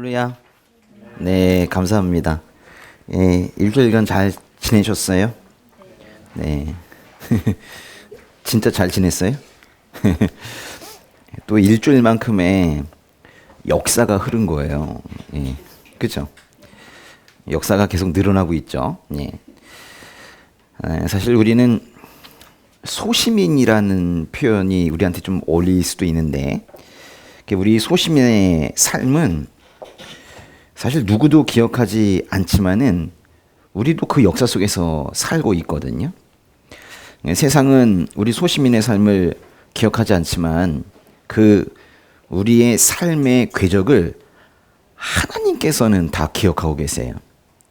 할렐루야. 네, 감사합니다. 예, 일주일간 잘 지내셨어요? 네. 진짜 잘 지냈어요? 또 일주일만큼의 역사가 흐른 거예요. 예, 그죠? 역사가 계속 늘어나고 있죠. 예. 사실 우리는 소시민이라는 표현이 우리한테 좀 어울릴 수도 있는데, 우리 소시민의 삶은 사실 누구도 기억하지 않지만은 우리도 그 역사 속에서 살고 있거든요. 세상은 우리 소시민의 삶을 기억하지 않지만 그 우리의 삶의 궤적을 하나님께서는 다 기억하고 계세요.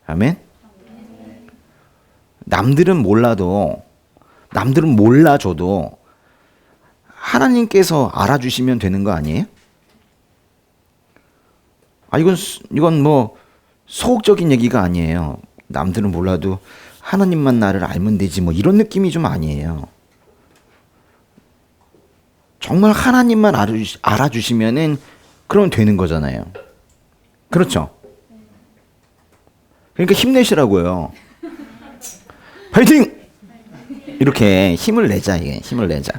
아멘. 남들은 몰라도, 남들은 몰라줘도 하나님께서 알아주시면 되는 거 아니에요? 이건 뭐 소극적인 얘기가 아니에요. 남들은 몰라도 하나님만 나를 알면 되지, 뭐 이런 느낌이 좀 아니에요. 정말 하나님만 알아주시면은 그러면 되는 거잖아요. 그렇죠? 그러니까 힘내시라고요. 파이팅! 이렇게 힘을 내자, 이게 힘을 내자.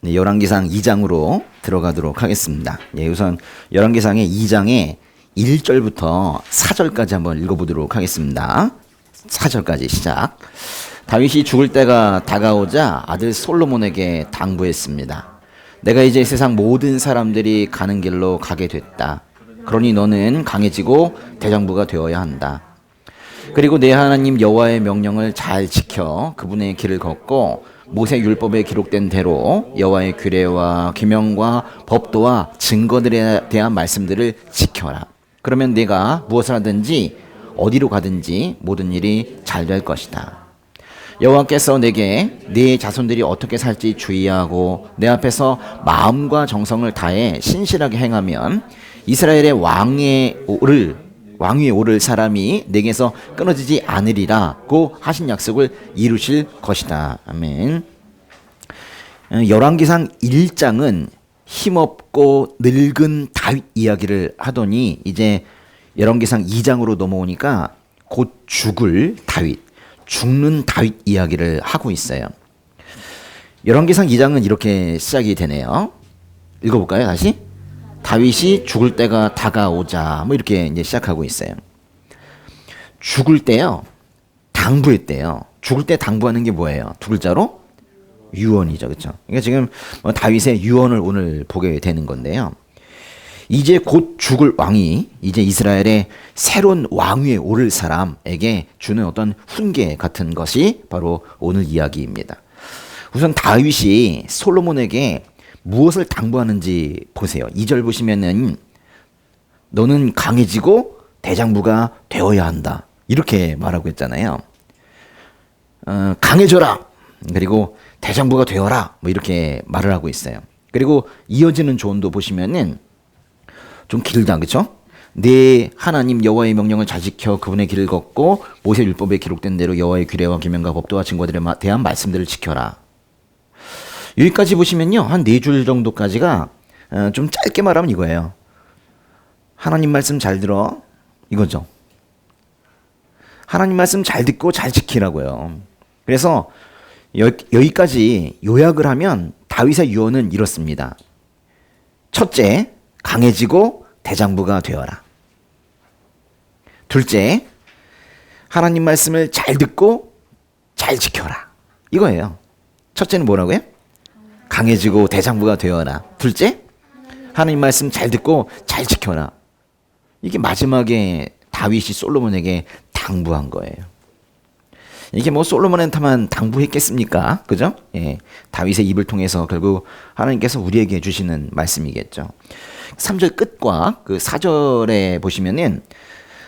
네, 열왕기상 2장으로 들어가도록 하겠습니다. 예, 우선 열왕기상의 2장의 1절부터 4절까지 한번 읽어보도록 하겠습니다. 4절까지 시작. 다윗이 죽을 때가 다가오자 아들 솔로몬에게 당부했습니다. 내가 이제 세상 모든 사람들이 가는 길로 가게 됐다. 그러니 너는 강해지고 대장부가 되어야 한다. 그리고 내 하나님 여호와의 명령을 잘 지켜 그분의 길을 걷고 모세 율법에 기록된 대로 여호와의 규례와 계명과 법도와 증거들에 대한 말씀들을 지켜라. 그러면 네가 무엇을 하든지 어디로 가든지 모든 일이 잘 될 것이다. 여호와께서 내게 네 자손들이 어떻게 살지 주의하고 내 앞에서 마음과 정성을 다해 신실하게 행하면 이스라엘의 왕위에 오를 사람이 내게서 끊어지지 않으리라고 하신 약속을 이루실 것이다. 아멘. 열왕기상 1장은 힘없고 늙은 다윗 이야기를 하더니 이제 열왕기상 2장으로 넘어오니까 곧 죽는 다윗 이야기를 하고 있어요. 열왕기상 2장은 이렇게 시작이 되네요. 읽어볼까요, 다시? 다윗이 죽을 때가 다가오자 뭐 이렇게 이제 시작하고 있어요. 죽을 때요, 당부했대요. 죽을 때 당부하는 게 뭐예요? 두 글자로 유언이죠, 그렇죠? 그러니까 지금 다윗의 유언을 오늘 보게 되는 건데요. 이제 곧 죽을 왕이 이제 이스라엘의 새로운 왕위에 오를 사람에게 주는 어떤 훈계 같은 것이 바로 오늘 이야기입니다. 우선 다윗이 솔로몬에게 무엇을 당부하는지 보세요. 2절 보시면은 너는 강해지고 대장부가 되어야 한다. 이렇게 말하고 있잖아요. 강해져라. 그리고 대장부가 되어라. 뭐 이렇게 말을 하고 있어요. 그리고 이어지는 조언도 보시면은 좀 길다, 그렇죠? 네 하나님 여호와의 명령을 잘 지켜 그분의 길을 걷고 모세 율법에 기록된 대로 여호와의 규례와 계명과 법도와 증거들에 대한 말씀들을 지켜라. 여기까지 보시면요, 한 4줄 정도까지가 좀 짧게 말하면 이거예요. 하나님 말씀 잘 들어, 이거죠. 하나님 말씀 잘 듣고 잘 지키라고요. 그래서 여기까지 요약을 하면 다윗의 유언은 이렇습니다. 첫째, 강해지고 대장부가 되어라. 둘째, 하나님 말씀을 잘 듣고 잘 지켜라. 이거예요. 첫째는 뭐라고요? 강해지고 대장부가 되어라. 둘째, 하나님 말씀 잘 듣고 잘 지켜라. 이게 마지막에 다윗이 솔로몬에게 당부한 거예요. 이게 뭐 솔로몬한테만 당부했겠습니까? 그죠? 예. 다윗의 입을 통해서 결국 하나님께서 우리에게 주시는 말씀이겠죠. 3절 끝과 그 4절에 보시면은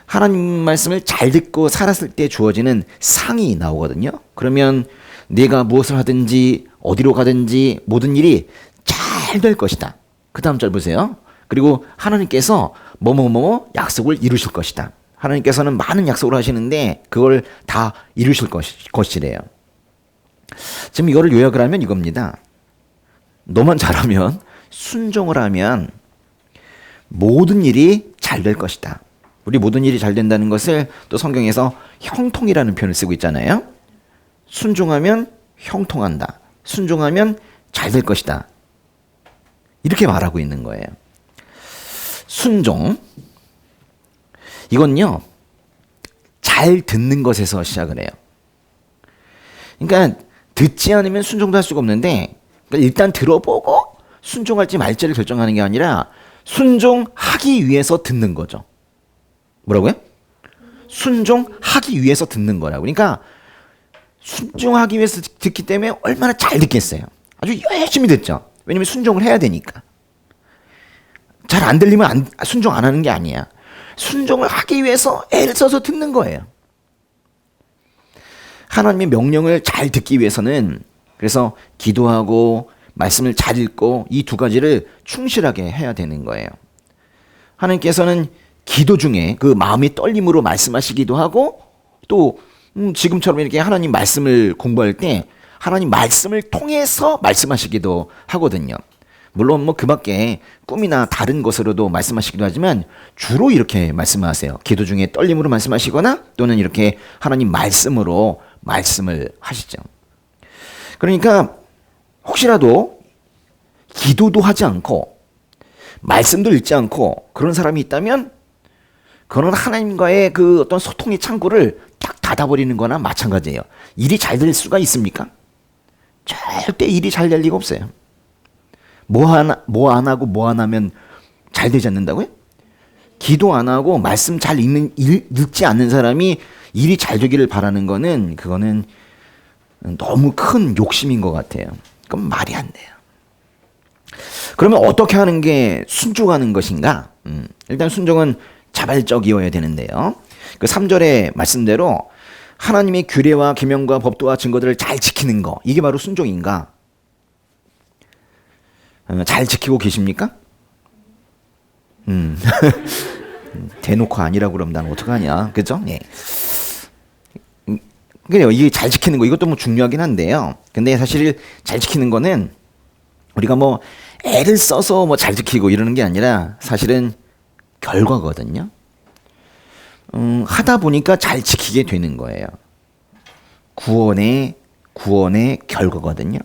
하나님 말씀을 잘 듣고 살았을 때 주어지는 상이 나오거든요. 그러면 내가 무엇을 하든지 어디로 가든지 모든 일이 잘 될 것이다. 그 다음 절 보세요. 그리고 하나님께서 뭐뭐뭐 약속을 이루실 것이다. 하나님께서는 많은 약속을 하시는데 그걸 다 이루실 것이래요. 지금 이거를 요약을 하면 이겁니다. 너만 잘하면, 순종을 하면 모든 일이 잘 될 것이다. 우리 모든 일이 잘 된다는 것을 또 성경에서 형통이라는 표현을 쓰고 있잖아요. 순종하면 형통한다. 순종하면 잘 될 것이다. 이렇게 말하고 있는 거예요. 순종. 이건요, 잘 듣는 것에서 시작을 해요. 그러니까 듣지 않으면 순종도 할 수가 없는데, 그러니까 일단 들어보고 순종할지 말지를 결정하는 게 아니라 순종하기 위해서 듣는 거죠. 뭐라고요? 순종하기 위해서 듣는 거라고. 그러니까 순종하기 위해서 듣기 때문에 얼마나 잘 듣겠어요. 아주 열심히 듣죠. 왜냐면 순종을 해야 되니까. 잘 안 들리면 순종 안 하는 게 아니야. 순종을 하기 위해서 애를 써서 듣는 거예요. 하나님의 명령을 잘 듣기 위해서는 그래서 기도하고 말씀을 잘 읽고 이 두 가지를 충실하게 해야 되는 거예요. 하나님께서는 기도 중에 그 마음의 떨림으로 말씀하시기도 하고 또 지금처럼 이렇게 하나님 말씀을 공부할 때 하나님 말씀을 통해서 말씀하시기도 하거든요. 물론 뭐 그 밖에 꿈이나 다른 것으로도 말씀하시기도 하지만 주로 이렇게 말씀하세요. 기도 중에 떨림으로 말씀하시거나 또는 이렇게 하나님 말씀으로 말씀을 하시죠. 그러니까 혹시라도 기도도 하지 않고 말씀도 읽지 않고 그런 사람이 있다면 그건 하나님과의 그 어떤 소통의 창구를 딱 닫아버리는 거나 마찬가지예요. 일이 잘 될 수가 있습니까? 절대 일이 잘 될 리가 없어요. 뭐 안 하고 뭐 안 하면 잘 되지 않는다고요? 기도 안 하고 말씀 잘 읽지 않는 사람이 일이 잘 되기를 바라는 거는 그거는 너무 큰 욕심인 것 같아요. 그건 말이 안 돼요. 그러면 어떻게 하는 게 순종하는 것인가? 일단 순종은 자발적이어야 되는데요. 그 3절의 말씀대로 하나님의 규례와 계명과 법도와 증거들을 잘 지키는 거, 이게 바로 순종인가? 잘 지키고 계십니까? 대놓고 아니라고 그러면 난 어떡하냐, 그죠? 예. 그래요. 이게 잘 지키는 거, 이것도 뭐 중요하긴 한데요. 근데 사실 잘 지키는 거는 우리가 뭐 애를 써서 뭐 잘 지키고 이러는 게 아니라 사실은 결과거든요. 하다 보니까 잘 지키게 되는 거예요. 구원의 결과거든요.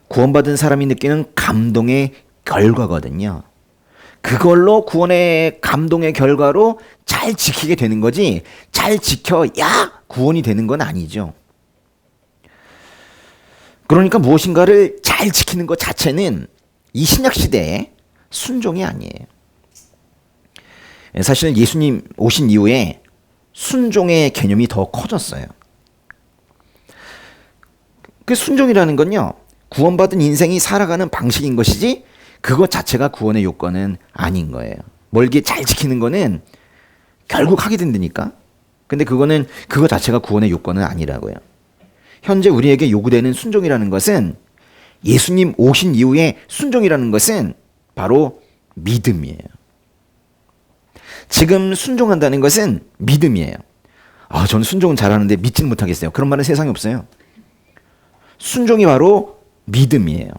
구원받은 사람이 느끼는 감동의 결과거든요. 그걸로 구원의 감동의 결과로 잘 지키게 되는 거지, 잘 지켜야 구원이 되는 건 아니죠. 그러니까 무엇인가를 잘 지키는 것 자체는 이 신약 시대에 순종이 아니에요. 사실은 예수님 오신 이후에 순종의 개념이 더 커졌어요. 그 순종이라는 건요, 구원받은 인생이 살아가는 방식인 것이지 그것 자체가 구원의 요건은 아닌 거예요. 뭘 이렇게 잘 지키는 거는 결국 하게 된다니까. 근데 그거는 그것 자체가 구원의 요건은 아니라고요. 현재 우리에게 요구되는 순종이라는 것은, 예수님 오신 이후에 순종이라는 것은 바로 믿음이에요. 지금 순종한다는 것은 믿음이에요. 아, 저는 순종은 잘하는데 믿지는 못하겠어요. 그런 말은 세상에 없어요. 순종이 바로 믿음이에요.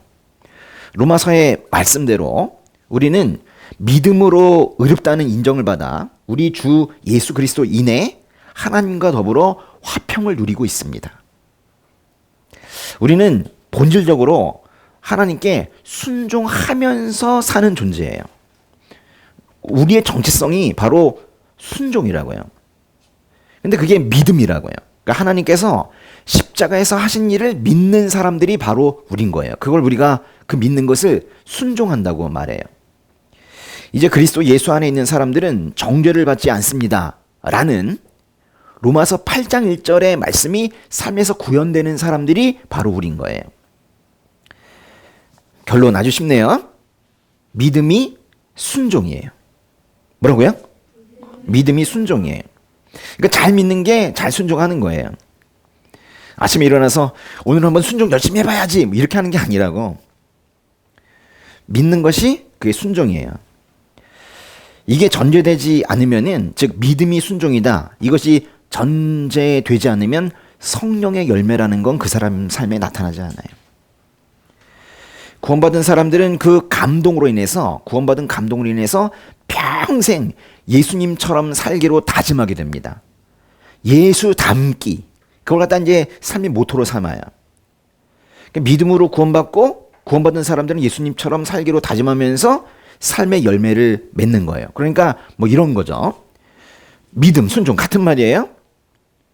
로마서의 말씀대로 우리는 믿음으로 의롭다는 인정을 받아 우리 주 예수 그리스도 인해 하나님과 더불어 화평을 누리고 있습니다. 우리는 본질적으로 하나님께 순종하면서 사는 존재예요. 우리의 정체성이 바로 순종이라고요. 근데 그게 믿음이라고요. 그러니까 하나님께서 십자가에서 하신 일을 믿는 사람들이 바로 우린 거예요. 그걸 우리가 그 믿는 것을 순종한다고 말해요. 이제 그리스도 예수 안에 있는 사람들은 정죄를 받지 않습니다 라는 로마서 8장 1절의 말씀이 삶에서 구현되는 사람들이 바로 우린 거예요. 결론 아주 쉽네요. 믿음이 순종이에요. 뭐라고요? 믿음이 순종이에요. 그러니까 잘 믿는 게 잘 순종하는 거예요. 아침에 일어나서 오늘 한번 순종 열심히 해봐야지 뭐 이렇게 하는 게 아니라고. 믿는 것이 그게 순종이에요. 이게 전제되지 않으면은, 즉 믿음이 순종이다, 이것이 전제되지 않으면 성령의 열매라는 건 그 사람 삶에 나타나지 않아요. 구원받은 사람들은 그 감동으로 인해서, 구원받은 감동으로 인해서 평생 예수님처럼 살기로 다짐하게 됩니다. 예수 닮기. 그걸 갖다 이제 삶의 모토로 삼아요. 그러니까 믿음으로 구원받고 구원받은 사람들은 예수님처럼 살기로 다짐하면서 삶의 열매를 맺는 거예요. 그러니까 뭐 이런 거죠. 믿음, 순종 같은 말이에요.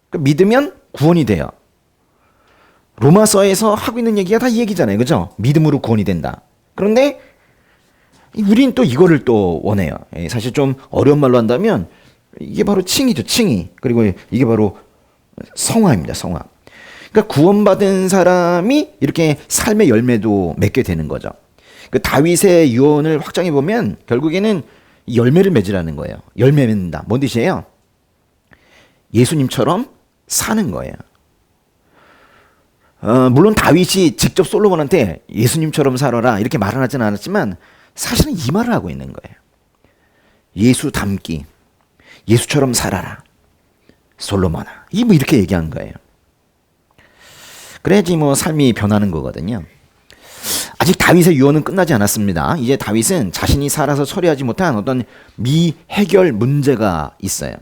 그러니까 믿으면 구원이 돼요. 로마서에서 하고 있는 얘기가 다 이 얘기잖아요. 그죠? 믿음으로 구원이 된다. 그런데 우린 또 이거를 또 원해요. 사실 좀 어려운 말로 한다면 이게 바로 칭의죠. 칭의. 그리고 이게 바로 성화입니다. 성화. 그러니까 구원받은 사람이 이렇게 삶의 열매도 맺게 되는 거죠. 그 다윗의 유언을 확장해 보면 결국에는 열매를 맺으라는 거예요. 열매 맺는다. 뭔 뜻이에요? 예수님처럼 사는 거예요. 물론 다윗이 직접 솔로몬한테 예수님처럼 살아라 이렇게 말은 하진 않았지만 사실은 이 말을 하고 있는 거예요. 예수 닮기, 예수처럼 살아라, 솔로몬아. 이 뭐 이렇게 얘기한 거예요. 그래야지 뭐 삶이 변하는 거거든요. 아직 다윗의 유언은 끝나지 않았습니다. 이제 다윗은 자신이 살아서 처리하지 못한 어떤 미해결 문제가 있어요.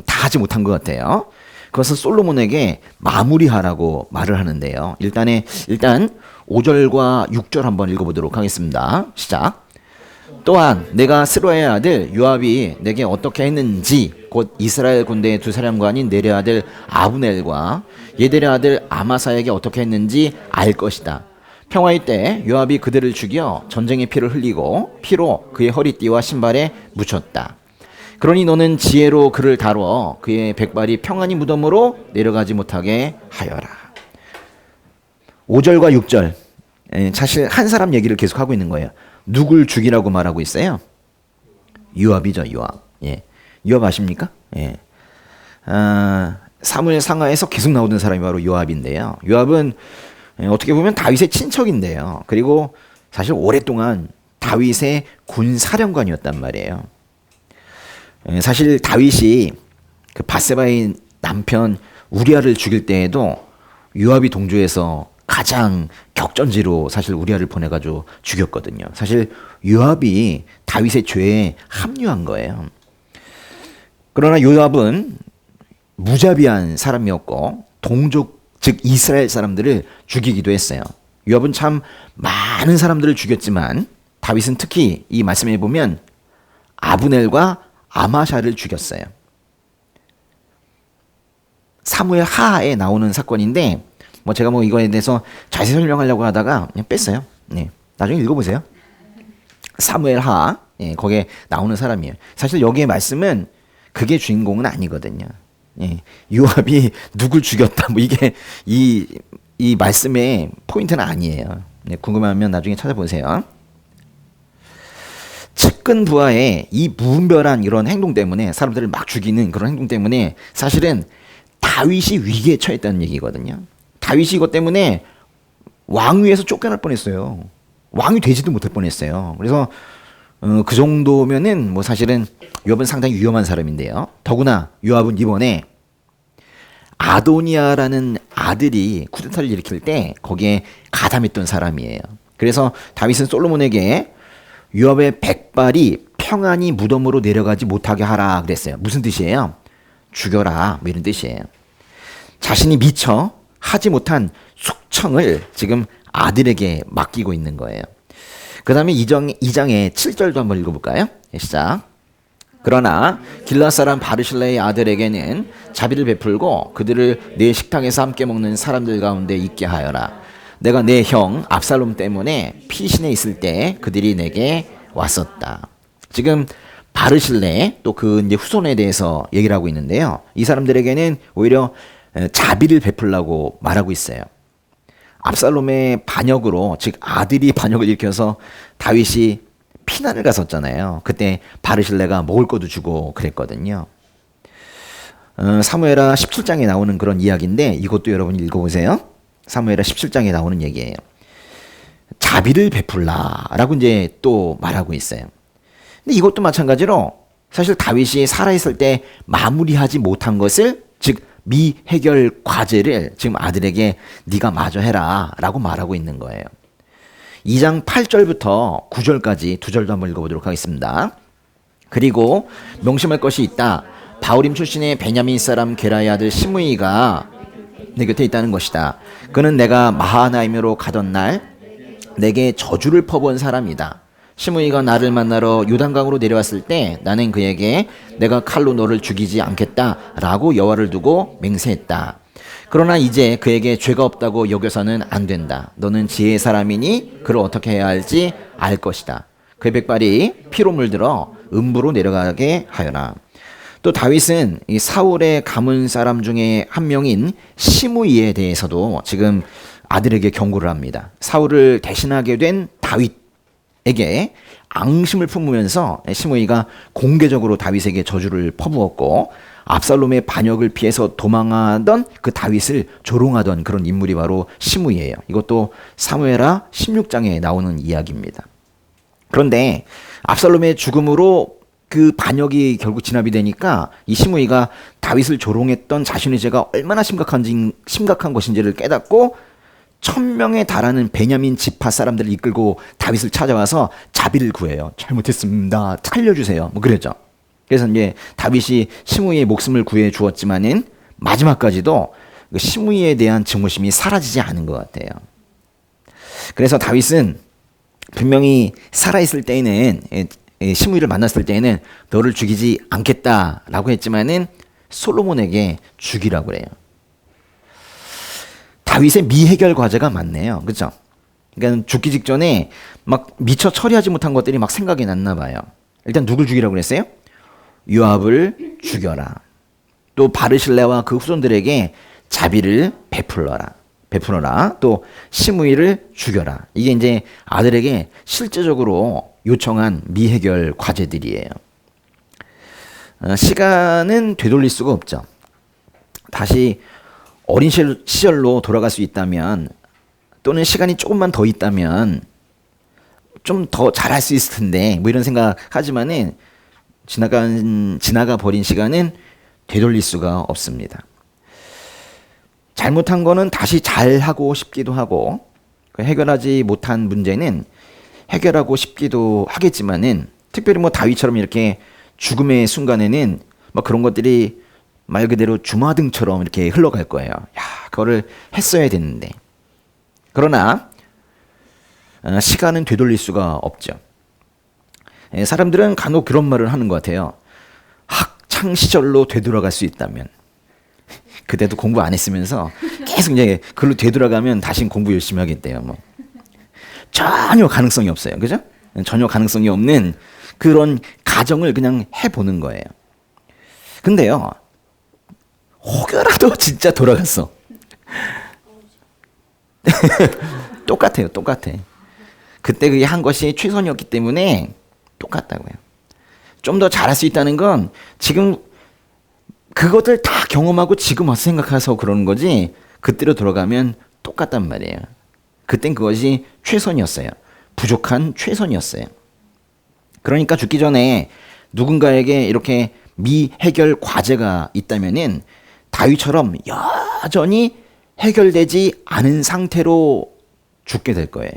다 하지 못한 것 같아요. 그것을 솔로몬에게 마무리하라고 말을 하는데요. 일단 5절과 6절 한번 읽어보도록 하겠습니다. 시작. 또한 내가 스루야의 아들 요압이 내게 어떻게 했는지 곧 이스라엘 군대의 두 사령관인 네리의 아들 아브넬과 예델의 아들 아마사에게 어떻게 했는지 알 것이다. 평화의 때 요압이 그들을 죽여 전쟁의 피를 흘리고 피로 그의 허리띠와 신발에 묻혔다. 그러니 너는 지혜로 그를 다루어 그의 백발이 평안히 무덤으로 내려가지 못하게 하여라. 5절과 6절 사실 한 사람 얘기를 계속하고 있는 거예요. 누굴 죽이라고 말하고 있어요? 요압이죠. 요압. 예. 요압 아십니까? 예. 사무엘 상하에서 계속 나오던 사람이 바로 요압인데요. 요압은 어떻게 보면 다윗의 친척인데요. 그리고 사실 오랫동안 다윗의 군사령관이었단 말이에요. 사실 다윗이 그 밧세바의 남편 우리아를 죽일 때에도 요압이 동조해서 가장 격전지로 사실 우리아를 보내가지고 죽였거든요. 사실 요압이 다윗의 죄에 합류한 거예요. 그러나 요압은 무자비한 사람이었고 동족 즉 이스라엘 사람들을 죽이기도 했어요. 요압은 참 많은 사람들을 죽였지만 다윗은 특히 이 말씀에 보면 아브넬과 아마샤를 죽였어요. 사무엘 하에 나오는 사건인데 제가 이거에 대해서 자세히 설명하려고 하다가 그냥 뺐어요. 네, 나중에 읽어보세요. 사무엘 하, 거기에 나오는 사람이에요. 사실 여기의 말씀은 그게 주인공은 아니거든요. 요압이 누굴 죽였다 이게 이 말씀의 포인트는 아니에요. 궁금하면 나중에 찾아보세요. 측근 부하의 이 무분별한 이런 행동 때문에 사람들을 막 죽이는 그런 행동 때문에 사실은 다윗이 위기에 처했다는 얘기거든요. 다윗이 이것 때문에 왕위에서 쫓겨날 뻔했어요. 왕이 되지도 못할 뻔했어요. 그래서 그 정도면은 사실은 요압은 상당히 위험한 사람인데요. 더구나 요압은 이번에 아도니아라는 아들이 쿠데타를 일으킬 때 거기에 가담했던 사람이에요. 그래서 다윗은 솔로몬에게 요압의 백발이 평안히 무덤으로 내려가지 못하게 하라 그랬어요. 무슨 뜻이에요? 죽여라 이런 뜻이에요. 자신이 미처 하지 못한 숙청을 지금 아들에게 맡기고 있는 거예요. 그 다음에 2장의 7절도 한번 읽어볼까요? 시작. 그러나 길앗 사람 바르실레의 아들에게는 자비를 베풀고 그들을 내 식탁에서 함께 먹는 사람들 가운데 있게 하여라. 내가 내 형 압살롬 때문에 피신해 있을 때 그들이 내게 왔었다. 지금 바르실레 또 그 이제 후손에 대해서 얘기를 하고 있는데요. 이 사람들에게는 오히려 자비를 베풀라고 말하고 있어요. 압살롬의 반역으로 즉 아들이 반역을 일으켜서 다윗이 피난을 갔었잖아요. 그때 바르실레가 먹을 것도 주고 그랬거든요. 사무엘하 17장에 나오는 그런 이야기인데 이것도 여러분 읽어보세요. 사무엘하 17장에 나오는 얘기예요. 자비를 베풀라라고 이제 또 말하고 있어요. 근데 이것도 마찬가지로 사실 다윗이 살아있을 때 마무리하지 못한 것을 즉 미해결 과제를 지금 아들에게 네가 마저 해라 라고 말하고 있는 거예요. 2장 8절부터 9절까지 두 절도 한번 읽어보도록 하겠습니다. 그리고 명심할 것이 있다. 바울임 출신의 베냐민 사람 게라의 아들 시므이가 내 곁에 있다는 것이다. 그는 내가 마하나임으로 가던 날 내게 저주를 퍼부은 사람이다. 시므이가 나를 만나러 요단강으로 내려왔을 때 나는 그에게 내가 칼로 너를 죽이지 않겠다라고 여호와를 두고 맹세했다. 그러나 이제 그에게 죄가 없다고 여겨서는 안 된다. 너는 지혜의 사람이니 그를 어떻게 해야 할지 알 것이다. 그의 백발이 피로 물들어 음부로 내려가게 하여라. 또 다윗은 이 사울의 가문 사람 중에 한 명인 시므이에 대해서도 지금 아들에게 경고를 합니다. 사울을 대신하게 된 다윗에게 앙심을 품으면서 시므이가 공개적으로 다윗에게 저주를 퍼부었고 압살롬의 반역을 피해서 도망하던 그 다윗을 조롱하던 그런 인물이 바로 시므이예요. 이것도 사무엘하 16장에 나오는 이야기입니다. 그런데 압살롬의 죽음으로 그 반역이 결국 진압이 되니까 이 시므이가 다윗을 조롱했던 자신의 죄가 얼마나 심각한 것인지를 깨닫고 1000명에 달하는 베냐민 지파 사람들을 이끌고 다윗을 찾아와서 자비를 구해요. 잘못했습니다. 살려주세요. 뭐 그랬죠. 그래서 이제 다윗이 시므이의 목숨을 구해 주었지만은 마지막까지도 그 시므이에 대한 증오심이 사라지지 않은 것 같아요. 그래서 다윗은 분명히 살아있을 때에는 시므이를 만났을 때에는 너를 죽이지 않겠다라고 했지만은 솔로몬에게 죽이라고 그래요. 다윗의 미해결 과제가 많네요. 그렇죠? 그러니까 죽기 직전에 막 미처 처리하지 못한 것들이 막 생각이 났나 봐요. 일단 누굴 죽이라고 그랬어요? 요압을 죽여라. 또 바르실레와 그 후손들에게 자비를 베풀어라. 또 시므이를 죽여라. 이게 이제 아들에게 실제적으로 요청한 미해결 과제들이에요. 시간은 되돌릴 수가 없죠. 다시 어린 시절로 돌아갈 수 있다면 또는 시간이 조금만 더 있다면 좀 더 잘할 수 있을 텐데 뭐 이런 생각하지만은 지나가 버린 시간은 되돌릴 수가 없습니다. 잘못한 거는 다시 잘하고 싶기도 하고 해결하지 못한 문제는 해결하고 싶기도 하겠지만은 특별히 뭐 다윗처럼 이렇게 죽음의 순간에는 뭐 그런 것들이 말 그대로 주마등처럼 이렇게 흘러갈 거예요. 야, 그거를 했어야 됐는데. 그러나 시간은 되돌릴 수가 없죠. 사람들은 간혹 그런 말을 하는 것 같아요. 학창 시절로 되돌아갈 수 있다면. 그때도 공부 안 했으면서 계속 이제 그걸로 되돌아가면 다시 공부 열심히 하겠대요. 뭐. 전혀 가능성이 없어요. 그죠? 전혀 가능성이 없는 그런 가정을 그냥 해보는 거예요. 근데요, 혹여라도 진짜 돌아갔어. 똑같아요. 그때 그게 한 것이 최선이었기 때문에 똑같다고요. 좀 더 잘할 수 있다는 건 지금 그것들 다 경험하고 지금 와서 생각해서 그러는 거지 그때로 돌아가면 똑같단 말이에요. 그땐 그것이 최선이었어요. 부족한 최선이었어요. 그러니까 죽기 전에 누군가에게 이렇게 미해결 과제가 있다면은 다윗처럼 여전히 해결되지 않은 상태로 죽게 될 거예요.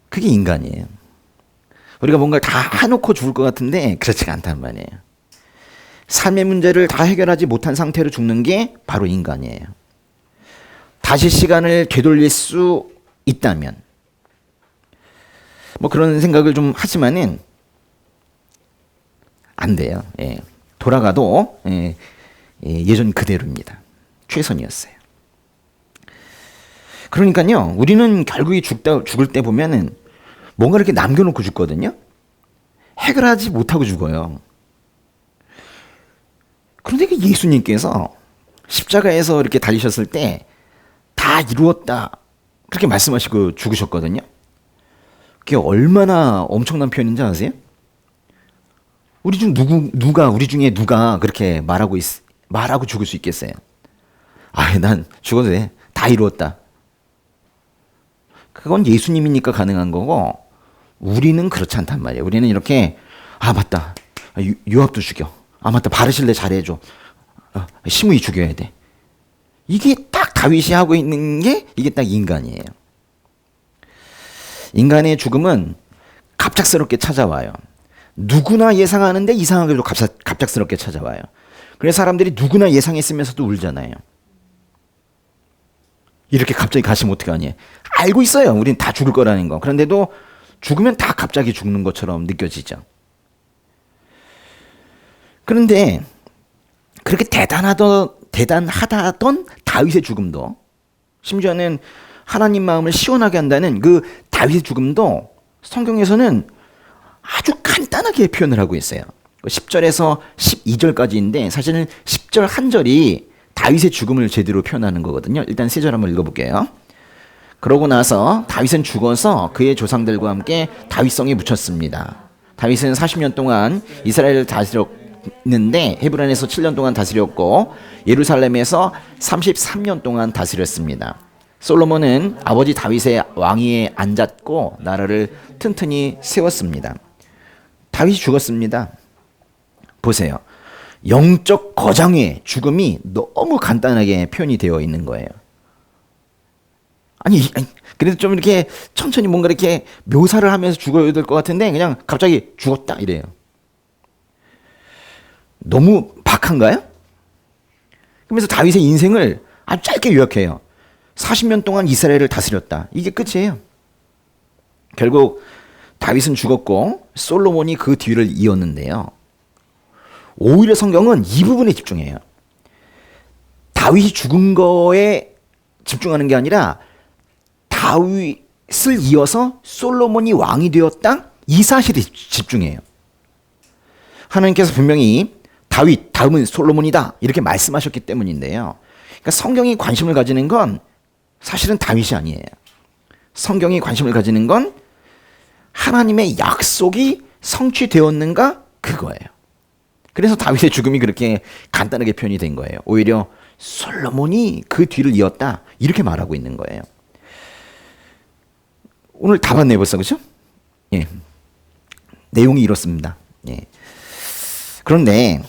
그게 인간이에요. 우리가 뭔가를 다 해놓고 죽을 것 같은데 그렇지가 않단 말이에요. 삶의 문제를 다 해결하지 못한 상태로 죽는 게 바로 인간이에요. 다시 시간을 되돌릴 수 있다면 뭐 그런 생각을 좀 하지만은 안 돼요. 예. 돌아가도 예전 그대로입니다. 최선이었어요. 그러니까요, 우리는 결국에 죽을 때 보면은 뭔가 이렇게 남겨놓고 죽거든요. 해결하지 못하고 죽어요. 그런데 예수님께서 십자가에서 이렇게 달리셨을 때 다 이루었다 그렇게 말씀하시고 죽으셨거든요. 그게 얼마나 엄청난 표현인지 아세요? 우리 중에 누가 그렇게 말하고 죽을 수 있겠어요? 난 죽어도 돼. 다 이루었다. 그건 예수님이니까 가능한 거고 우리는 그렇지 않단 말이에요. 우리는 이렇게 맞다. 요압도 죽여. 맞다. 바르실레 잘해줘. 시므이 죽여야 돼. 이게 딱 다윗이 하고 있는 게 이게 딱 인간이에요. 인간의 죽음은 갑작스럽게 찾아와요. 누구나 예상하는데 이상하게도 갑작스럽게 찾아와요. 그래서 사람들이 누구나 예상했으면서도 울잖아요. 이렇게 갑자기 가시면 어떡하니? 알고 있어요. 우린 다 죽을 거라는 거. 그런데도 죽으면 다 갑자기 죽는 것처럼 느껴지죠. 그런데 그렇게 대단하다던 다윗의 죽음도, 심지어는 하나님 마음을 시원하게 한다는 그 다윗의 죽음도 성경에서는 아주 간단하게 표현을 하고 있어요. 10절에서 12절까지인데 사실은 10절 한 절이 다윗의 죽음을 제대로 표현하는 거거든요. 일단 3절 한번 읽어볼게요. 그러고 나서 다윗은 죽어서 그의 조상들과 함께 다윗성에 묻혔습니다. 다윗은 40년 동안 이스라엘을 다스렸는데 헤브론에서 7년 동안 다스렸고 예루살렘에서 33년 동안 다스렸습니다. 솔로몬은 아버지 다윗의 왕위에 앉았고 나라를 튼튼히 세웠습니다. 다윗이 죽었습니다. 보세요. 영적 거장의 죽음이 너무 간단하게 표현이 되어 있는 거예요. 아니 그래도 좀 이렇게 천천히 뭔가 이렇게 묘사를 하면서 죽어야 될 것 같은데 그냥 갑자기 죽었다 이래요. 너무 박한가요? 그러면서 다윗의 인생을 아주 짧게 요약해요. 40년 동안 이스라엘을 다스렸다. 이게 끝이에요. 결국 다윗은 죽었고 솔로몬이 그 뒤를 이었는데요. 오히려 성경은 이 부분에 집중해요. 다윗이 죽은 거에 집중하는 게 아니라 다윗을 이어서 솔로몬이 왕이 되었다, 이 사실에 집중해요. 하나님께서 분명히 다윗 다음은 솔로몬이다 이렇게 말씀하셨기 때문인데요. 그러니까 성경이 관심을 가지는 건 사실은 다윗이 아니에요. 성경이 관심을 가지는 건 하나님의 약속이 성취되었는가 그거예요. 그래서 다윗의 죽음이 그렇게 간단하게 표현이 된 거예요. 오히려 솔로몬이 그 뒤를 이었다 이렇게 말하고 있는 거예요. 오늘 다 봤네요 벌써, 그렇죠? 예. 내용이 이렇습니다. 예. 그런데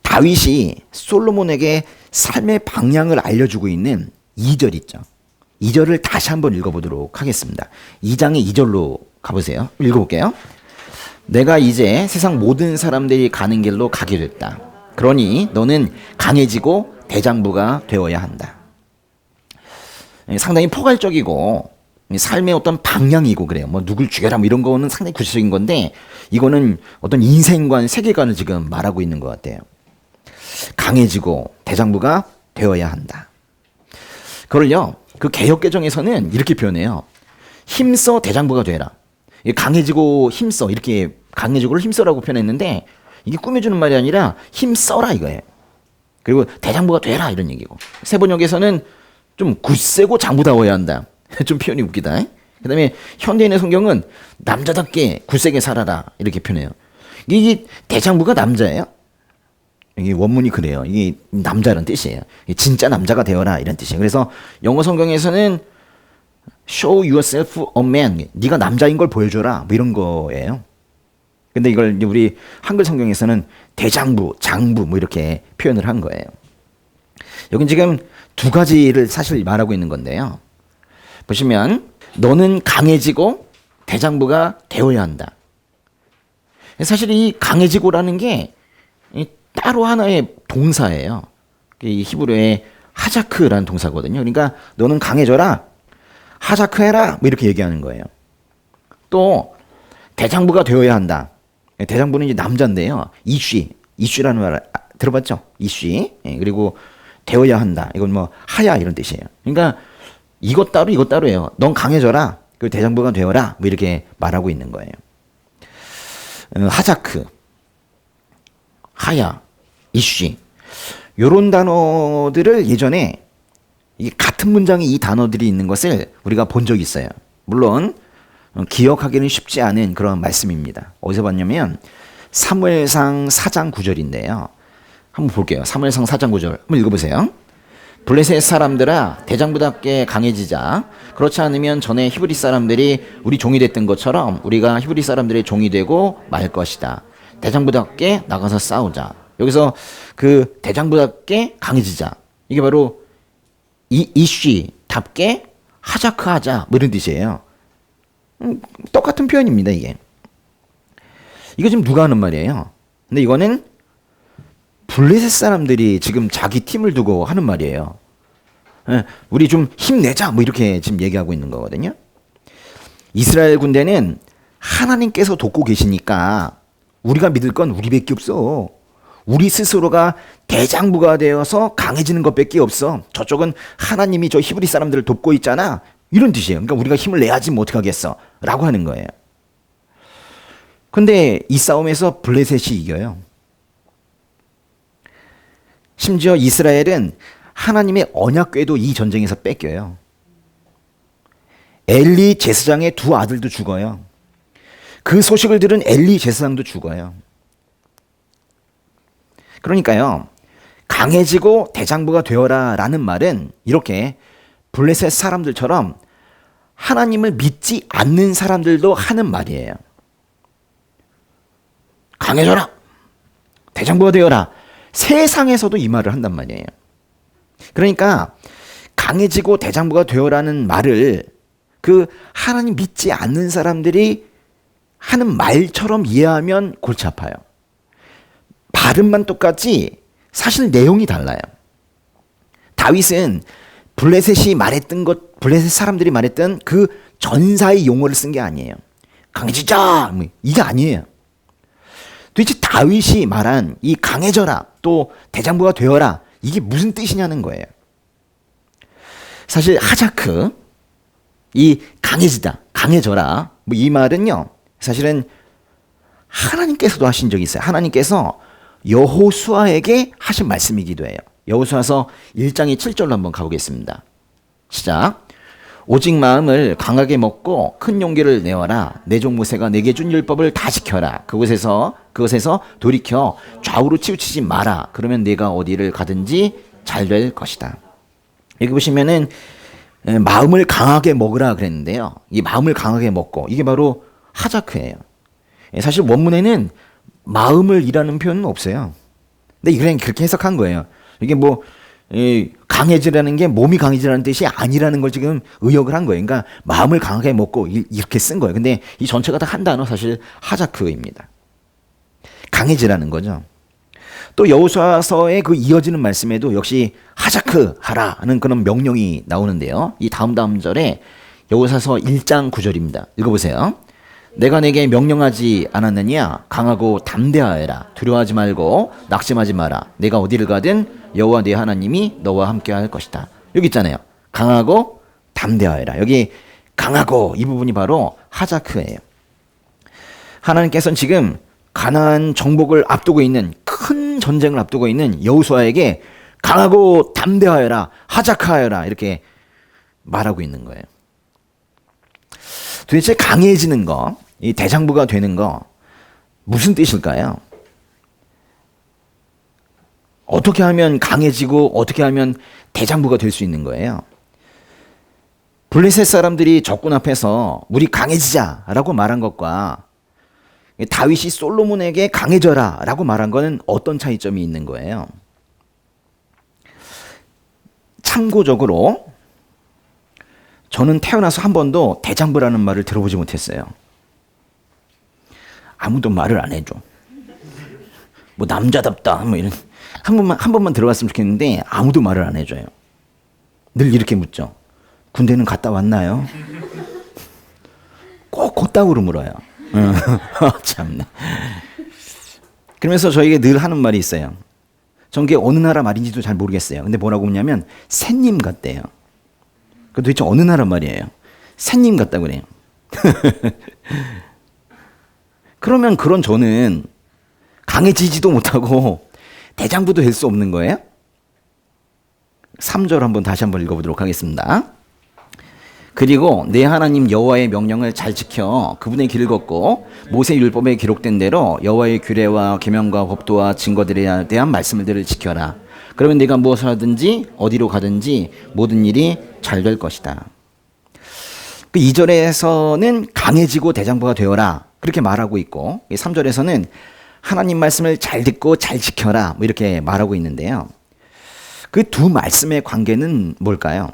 다윗이 솔로몬에게 삶의 방향을 알려주고 있는 2절 있죠. 2절을 다시 한번 읽어보도록 하겠습니다. 2장의 2절로 가보세요. 읽어볼게요. 내가 이제 세상 모든 사람들이 가는 길로 가게 됐다. 그러니 너는 강해지고 대장부가 되어야 한다. 상당히 포괄적이고 삶의 어떤 방향이고 그래요. 뭐 누굴 죽여라 뭐 이런 거는 상당히 구체적인 건데 이거는 어떤 인생관, 세계관을 지금 말하고 있는 것 같아요. 강해지고 대장부가 되어야 한다. 그걸요, 그 개역개정에서는 이렇게 표현해요. 힘써 대장부가 되라. 강해지고 힘써, 이렇게 강해지고를 힘써라고 표현했는데 이게 꾸며주는 말이 아니라 힘써라 이거예요. 그리고 대장부가 되라 이런 얘기고. 세번역에서는 좀 굳세고 장부다워야 한다. 좀 표현이 웃기다. 그 다음에 현대인의 성경은 남자답게 굳세게 살아라 이렇게 표현해요. 이게 대장부가 남자예요? 이게 원문이 그래요. 이게 남자라는 뜻이에요. 진짜 남자가 되어라 이런 뜻이에요. 그래서 영어 성경에서는 show yourself a man, 네가 남자인 걸 보여줘라 뭐 이런 거예요. 근데 이걸 이제 우리 한글 성경에서는 대장부, 장부 뭐 이렇게 표현을 한 거예요. 여긴 지금 두 가지를 사실 말하고 있는 건데요. 보시면 너는 강해지고 대장부가 되어야 한다. 사실 이 강해지고라는 게 따로 하나의 동사예요. 이 히브리어의 하자크라는 동사거든요. 그러니까 너는 강해져라, 하자크 해라 뭐 이렇게 얘기하는 거예요. 또 대장부가 되어야 한다. 대장부는 이제 남자인데요. 이쉬라는 말 들어봤죠? 이쉬. 그리고 되어야 한다. 이건 뭐 하야 이런 뜻이에요. 그러니까 이것 따로 이것 따로예요. 넌 강해져라. 그 대장부가 되어라. 뭐 이렇게 말하고 있는 거예요. 하자크, 하야, 이쉬 요런 단어들을 예전에 이 같은 문장에 이 단어들이 있는 것을 우리가 본 적이 있어요. 물론 기억하기는 쉽지 않은 그런 말씀입니다. 어디서 봤냐면 사무엘상 4장 9절인데요. 한번 볼게요. 사무엘상 4장 9절 한번 읽어보세요. 블레셋 사람들아 대장부답게 강해지자. 그렇지 않으면 전에 히브리 사람들이 우리 종이 됐던 것처럼 우리가 히브리 사람들의 종이 되고 말 것이다. 대장부답게 나가서 싸우자. 여기서 그 대장부답게 강해지자. 이게 바로 이쉬답게 하자크하자 뭐 이런 뜻이에요. 똑같은 표현입니다, 이게. 이거 지금 누가 하는 말이에요? 근데 이거는 블레셋 사람들이 지금 자기 팀을 두고 하는 말이에요. 우리 좀 힘내자 뭐 이렇게 지금 얘기하고 있는 거거든요. 이스라엘 군대는 하나님께서 돕고 계시니까 우리가 믿을 건 우리밖에 없어. 우리 스스로가 대장부가 되어서 강해지는 것밖에 없어. 저쪽은 하나님이 저 히브리 사람들을 돕고 있잖아. 이런 뜻이에요. 그러니까 우리가 힘을 내야지 뭐 어떡하겠어 라고 하는 거예요. 근데 이 싸움에서 블레셋이 이겨요. 심지어 이스라엘은 하나님의 언약궤도 이 전쟁에서 뺏겨요. 엘리 제사장의 두 아들도 죽어요. 그 소식을 들은 엘리 제사장도 죽어요. 그러니까요, 강해지고 대장부가 되어라 라는 말은 이렇게 블레셋 사람들처럼 하나님을 믿지 않는 사람들도 하는 말이에요. 강해져라, 대장부가 되어라. 세상에서도 이 말을 한단 말이에요. 그러니까 강해지고 대장부가 되어라는 말을 그 하나님 믿지 않는 사람들이 하는 말처럼 이해하면 골치 아파요. 발음만 똑같지 사실 내용이 달라요. 다윗은 블레셋이 말했던 것, 블레셋 사람들이 말했던 그 전사의 용어를 쓴 게 아니에요. 강해지자 이게 아니에요. 도대체 다윗이 말한 이 강해져라 또 대장부가 되어라 이게 무슨 뜻이냐는 거예요. 사실 하자크 이 강해지다 강해져라 뭐 이 말은요 사실은 하나님께서도 하신 적이 있어요. 하나님께서 여호수아에게 하신 말씀이기도 해요. 여호수아서 1장의 7절로 한번 가보겠습니다. 시작. 오직 마음을 강하게 먹고 큰 용기를 내어라. 내 종 모세가 내게 준 율법을 다 지켜라. 그것에서 돌이켜 좌우로 치우치지 마라. 그러면 내가 어디를 가든지 잘 될 것이다. 여기 보시면은 마음을 강하게 먹으라 그랬는데요. 이 마음을 강하게 먹고 이게 바로 하자크예요. 사실 원문에는 마음을이라는 표현은 없어요. 근데 이걸 그렇게 해석한 거예요. 이게 뭐 강해지라는 게 몸이 강해지라는 뜻이 아니라는 걸 지금 의역을 한 거예요. 그러니까 마음을 강하게 먹고 이렇게 쓴 거예요. 근데 이 전체가 다 한 단어 사실 하자크입니다. 강해지라는 거죠. 또 여호수아서의 그 이어지는 말씀에도 역시 하자크 하라는 그런 명령이 나오는데요. 이 다음 절에 여호수아서 1장 9절입니다. 읽어보세요. 내가 내게 명령하지 않았느냐? 강하고 담대하여라. 두려워하지 말고 낙심하지 마라. 내가 어디를 가든 여호와 네 하나님이 너와 함께 할 것이다. 여기 있잖아요. 강하고 담대하여라. 여기 강하고 이 부분이 바로 하자크예요. 하나님께서는 지금 가나안 정복을 앞두고 있는 큰 전쟁을 앞두고 있는 여호수아에게 강하고 담대하여라. 하자크하여라. 이렇게 말하고 있는 거예요. 도대체 강해지는 거, 이 대장부가 되는 거 무슨 뜻일까요? 어떻게 하면 강해지고 어떻게 하면 대장부가 될 수 있는 거예요? 블레셋 사람들이 적군 앞에서 우리 강해지자라고 말한 것과 다윗이 솔로몬에게 강해져라라고 말한 거는 어떤 차이점이 있는 거예요? 참고적으로 저는 태어나서 한 번도 대장부라는 말을 들어보지 못했어요. 아무도 말을 안 해줘. 뭐 남자답다 뭐 이런 한 번만 들어봤으면 좋겠는데 아무도 말을 안 해줘요. 늘 이렇게 묻죠. 군대는 갔다 왔나요? 꼭 그따구로 물어요. 참나. 그러면서 저에게 늘 하는 말이 있어요. 전 그게 어느 나라 말인지도 잘 모르겠어요. 근데 뭐라고 묻냐면 새님 같대요. 그 도대체 어느 나라 말이에요? 새님 같다 그래요. 그러면 그런 저는 강해지지도 못하고 대장부도 될 수 없는 거예요? 3절 다시 한번 읽어보도록 하겠습니다. 그리고 내 하나님 여호와의 명령을 잘 지켜 그분의 길을 걷고 모세 율법에 기록된 대로 여호와의 규례와 계명과 법도와 증거들에 대한 말씀들을 지켜라. 그러면 네가 무엇을 하든지 어디로 가든지 모든 일이 잘 될 것이다. 그 2절에서는 강해지고 대장부가 되어라 그렇게 말하고 있고 3절에서는 하나님 말씀을 잘 듣고 잘 지켜라 뭐 이렇게 말하고 있는데요. 그 두 말씀의 관계는 뭘까요?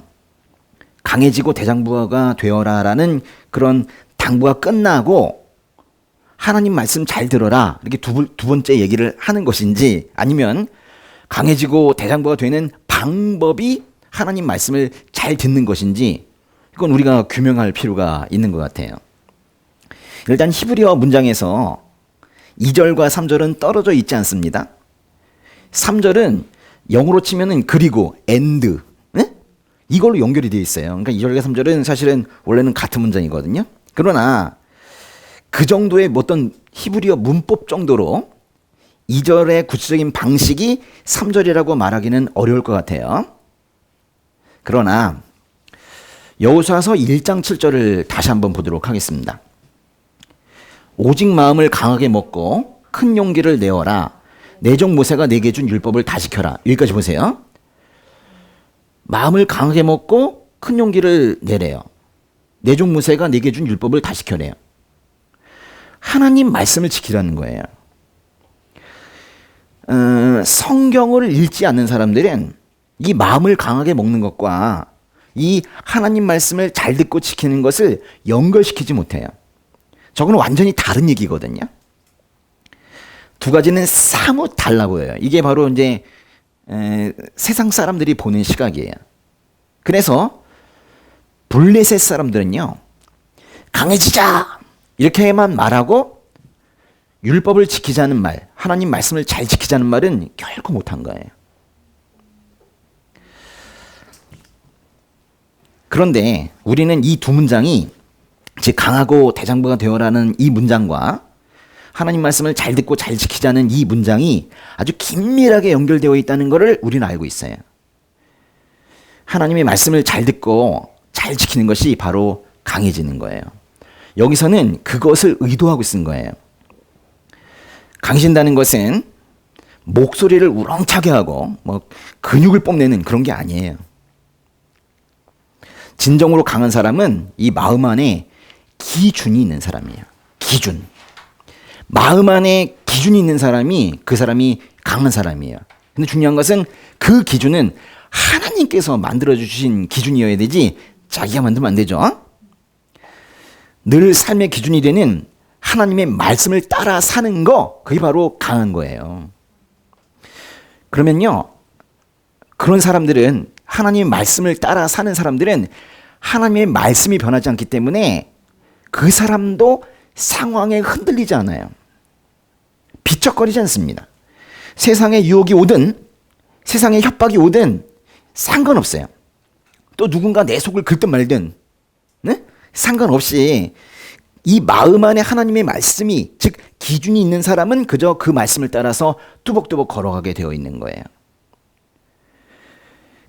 강해지고 대장부가 되어라라는 그런 당부가 끝나고 하나님 말씀 잘 들어라 이렇게 두 번째 얘기를 하는 것인지, 아니면 강해지고 대장부가 되는 방법이 하나님 말씀을 잘 듣는 것인지, 이건 우리가 규명할 필요가 있는 것 같아요. 일단 히브리어 문장에서 2절과 3절은 떨어져 있지 않습니다. 3절은 영어로 치면은 그리고 and, 네? 이걸로 연결이 되어 있어요. 그러니까 2절과 3절은 사실은 원래는 같은 문장이거든요. 그러나 그 정도의 어떤 히브리어 문법 정도로 2절의 구체적인 방식이 3절이라고 말하기는 어려울 것 같아요. 그러나 여호수아서 1장 7절을 다시 한번 보도록 하겠습니다. 오직 마음을 강하게 먹고 큰 용기를 내어라. 내 종 모세가 내게 준 율법을 다 지켜라. 여기까지 보세요. 마음을 강하게 먹고 큰 용기를 내래요. 내 종 모세가 내게 준 율법을 다 지켜래요. 하나님 말씀을 지키라는 거예요. 성경을 읽지 않는 사람들은 이 마음을 강하게 먹는 것과 이 하나님 말씀을 잘 듣고 지키는 것을 연결시키지 못해요. 저거는 완전히 다른 얘기거든요. 두 가지는 사뭇 달라 보여요. 이게 바로 이제 세상 사람들이 보는 시각이에요. 그래서 블레셋 사람들은요, 강해지자 이렇게만 말하고 율법을 지키자는 말, 하나님 말씀을 잘 지키자는 말은 결코 못한 거예요. 그런데 우리는 이 두 문장이, 즉 강하고 대장부가 되어라는 이 문장과 하나님 말씀을 잘 듣고 잘 지키자는 이 문장이 아주 긴밀하게 연결되어 있다는 것을 우리는 알고 있어요. 하나님의 말씀을 잘 듣고 잘 지키는 것이 바로 강해지는 거예요. 여기서는 그것을 의도하고 쓴 거예요. 강해진다는 것은 목소리를 우렁차게 하고 뭐 근육을 뽐내는 그런 게 아니에요. 진정으로 강한 사람은 이 마음 안에 기준이 있는 사람이에요. 기준. 마음 안에 기준이 있는 사람이 그 사람이 강한 사람이에요. 근데 중요한 것은 그 기준은 하나님께서 만들어주신 기준이어야 되지 자기가 만들면 안 되죠. 늘 삶의 기준이 되는 하나님의 말씀을 따라 사는 거, 그게 바로 강한 거예요. 그러면요, 그런 사람들은, 하나님의 말씀을 따라 사는 사람들은 하나님의 말씀이 변하지 않기 때문에 그 사람도 상황에 흔들리지 않아요. 비척거리지 않습니다. 세상의 유혹이 오든 세상의 협박이 오든 상관없어요. 또 누군가 내 속을 긁든 말든, 네? 상관없이 이 마음 안에 하나님의 말씀이, 즉 기준이 있는 사람은 그저 그 말씀을 따라서 뚜벅뚜벅 걸어가게 되어 있는 거예요.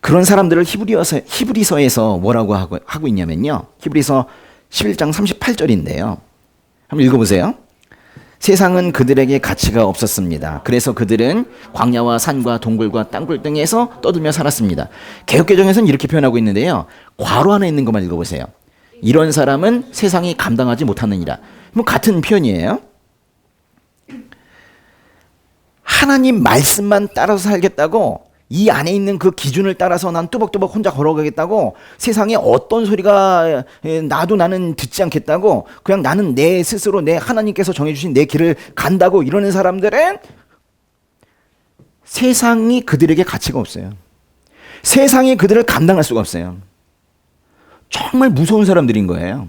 그런 사람들을 히브리서에서 뭐라고 하고 있냐면요, 히브리서 11장 38절인데요. 한번 읽어보세요. 세상은 그들에게 가치가 없었습니다. 그래서 그들은 광야와 산과 동굴과 땅굴 등에서 떠들며 살았습니다. 개역개정에서는 이렇게 표현하고 있는데요, 괄호 안에 있는 것만 읽어보세요. 이런 사람은 세상이 감당하지 못하느니라. 뭐 같은 표현이에요. 하나님 말씀만 따라서 살겠다고, 이 안에 있는 그 기준을 따라서 난 뚜벅뚜벅 혼자 걸어가겠다고, 세상에 어떤 소리가 나도 나는 듣지 않겠다고, 그냥 나는 내 스스로 내 하나님께서 정해주신 내 길을 간다고 이러는 사람들은 세상이 그들에게 가치가 없어요. 세상이 그들을 감당할 수가 없어요. 정말 무서운 사람들인 거예요.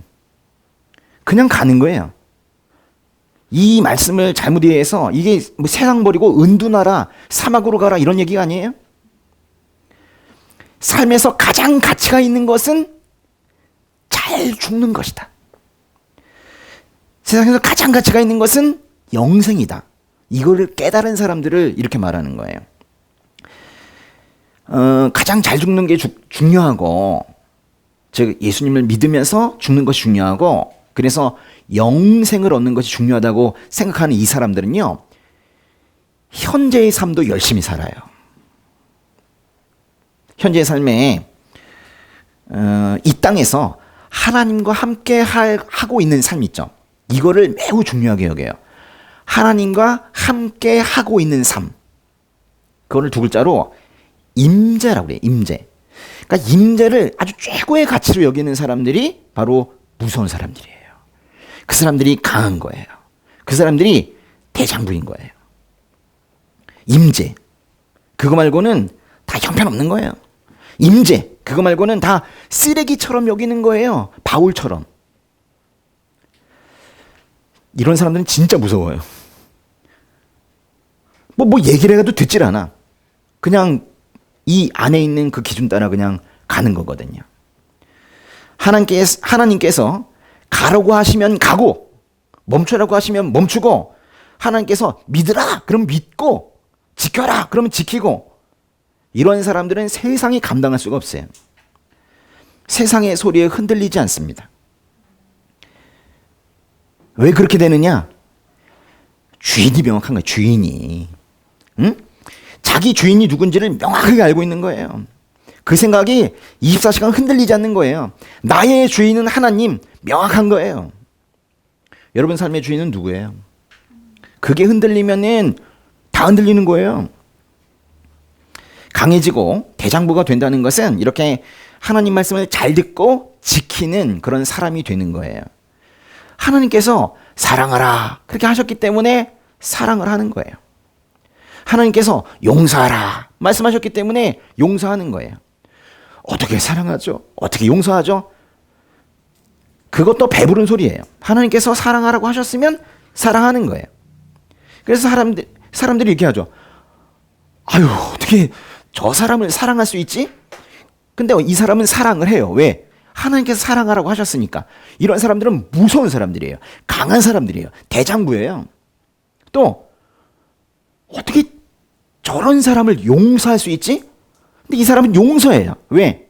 그냥 가는 거예요. 이 말씀을 잘못 이해해서 이게 뭐 세상 버리고 은둔하라, 사막으로 가라 이런 얘기가 아니에요. 삶에서 가장 가치가 있는 것은 잘 죽는 것이다. 세상에서 가장 가치가 있는 것은 영생이다. 이거를 깨달은 사람들을 이렇게 말하는 거예요. 가장 잘 죽는 게 중요하고, 즉 예수님을 믿으면서 죽는 것이 중요하고, 그래서 영생을 얻는 것이 중요하다고 생각하는 이 사람들은요, 현재의 삶도 열심히 살아요. 현재의 삶에 이 땅에서 하나님과 함께 하고 있는 삶 있죠. 이거를 매우 중요하게 여겨요. 하나님과 함께 하고 있는 삶. 그거를 두 글자로 임재라고 그래요. 임재. 그러니까 임재를 아주 최고의 가치로 여기는 사람들이 바로 무서운 사람들이에요. 그 사람들이 강한 거예요. 그 사람들이 대장부인 거예요. 임재. 그거 말고는 다 형편없는 거예요. 임재. 그거 말고는 다 쓰레기처럼 여기는 거예요. 바울처럼. 이런 사람들은 진짜 무서워요. 뭐 얘기를 해도 듣질 않아. 그냥 이 안에 있는 그 기준 따라 그냥 가는 거거든요. 하나님께서 가라고 하시면 가고, 멈추라고 하시면 멈추고, 하나님께서 믿으라 그럼 믿고, 지켜라 그러면 지키고, 이런 사람들은 세상이 감당할 수가 없어요. 세상의 소리에 흔들리지 않습니다. 왜 그렇게 되느냐? 주인이 명확한 거예요. 주인이. 응? 자기 주인이 누군지를 명확하게 알고 있는 거예요. 그 생각이 24시간 흔들리지 않는 거예요. 나의 주인은 하나님, 명확한 거예요. 여러분 삶의 주인은 누구예요? 그게 흔들리면은 다 흔들리는 거예요. 강해지고 대장부가 된다는 것은 이렇게 하나님 말씀을 잘 듣고 지키는 그런 사람이 되는 거예요. 하나님께서 사랑하라 그렇게 하셨기 때문에 사랑을 하는 거예요. 하나님께서 용서하라 말씀하셨기 때문에 용서하는 거예요. 어떻게 사랑하죠? 어떻게 용서하죠? 그것도 배부른 소리예요. 하나님께서 사랑하라고 하셨으면 사랑하는 거예요. 그래서 사람들이 이렇게 하죠. 아유, 어떻게 저 사람을 사랑할 수 있지? 근데 이 사람은 사랑을 해요. 왜? 하나님께서 사랑하라고 하셨으니까. 이런 사람들은 무서운 사람들이에요. 강한 사람들이에요. 대장부예요. 또 어떻게 저런 사람을 용서할 수 있지? 근데 이 사람은 용서해요. 왜?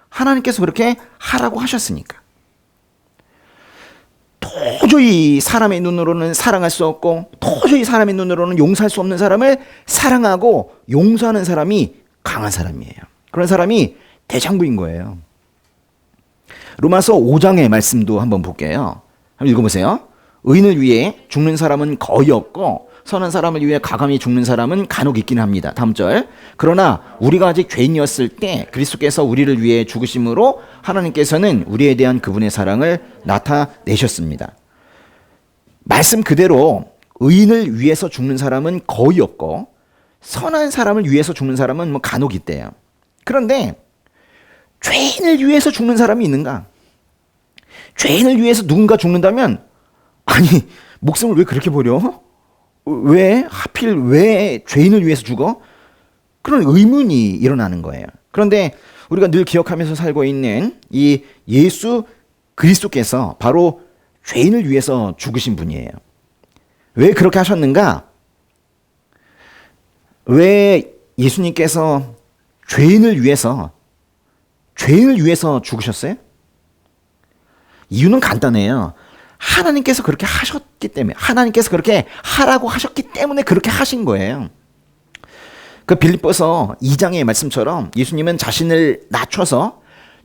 하나님께서 그렇게 하라고 하셨으니까. 도저히 사람의 눈으로는 사랑할 수 없고 도저히 사람의 눈으로는 용서할 수 없는 사람을 사랑하고 용서하는 사람이 강한 사람이에요. 그런 사람이 대장부인 거예요. 로마서 5장의 말씀도 한번 볼게요. 한번 읽어보세요. 의인을 위해 죽는 사람은 거의 없고 선한 사람을 위해 가감히 죽는 사람은 간혹 있기는 합니다. 다음 절. 그러나 우리가 아직 죄인이었을 때 그리스도께서 우리를 위해 죽으심으로 하나님께서는 우리에 대한 그분의 사랑을 나타내셨습니다. 말씀 그대로 의인을 위해서 죽는 사람은 거의 없고 선한 사람을 위해서 죽는 사람은 뭐 간혹 있대요. 그런데 죄인을 위해서 죽는 사람이 있는가? 죄인을 위해서 누군가 죽는다면 아니 목숨을 왜 그렇게 버려? 왜 하필 왜 죄인을 위해서 죽어? 그런 의문이 일어나는 거예요. 그런데 우리가 늘 기억하면서 살고 있는 이 예수 그리스도께서 바로 죄인을 위해서 죽으신 분이에요. 왜 그렇게 하셨는가? 왜 예수님께서 죄인을 위해서 죽으셨어요? 이유는 간단해요. 하나님께서 그렇게 하셨기 때문에, 하나님께서 그렇게 하라고 하셨기 때문에 그렇게 하신 거예요. 그 빌립보서 2장의 말씀처럼 예수님은 자신을 낮춰서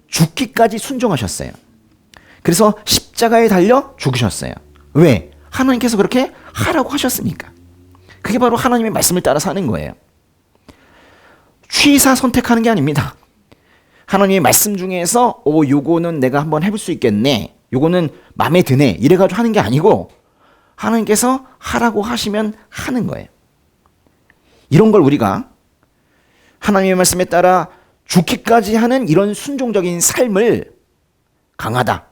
죽기까지 순종하셨어요. 그래서 십자가에 달려 죽으셨어요. 왜? 하나님께서 그렇게 하라고 하셨으니까. 그게 바로 하나님의 말씀을 따라 사는 거예요. 취사 선택하는 게 아닙니다. 하나님의 말씀 중에서 요거는 내가 한번 해볼 수 있겠네. 요거는 마음에 드네. 이래가지고 하는 게 아니고 하나님께서 하라고 하시면 하는 거예요. 이런 걸 우리가 하나님의 말씀에 따라 죽기까지 하는 이런 순종적인 삶을 강하다,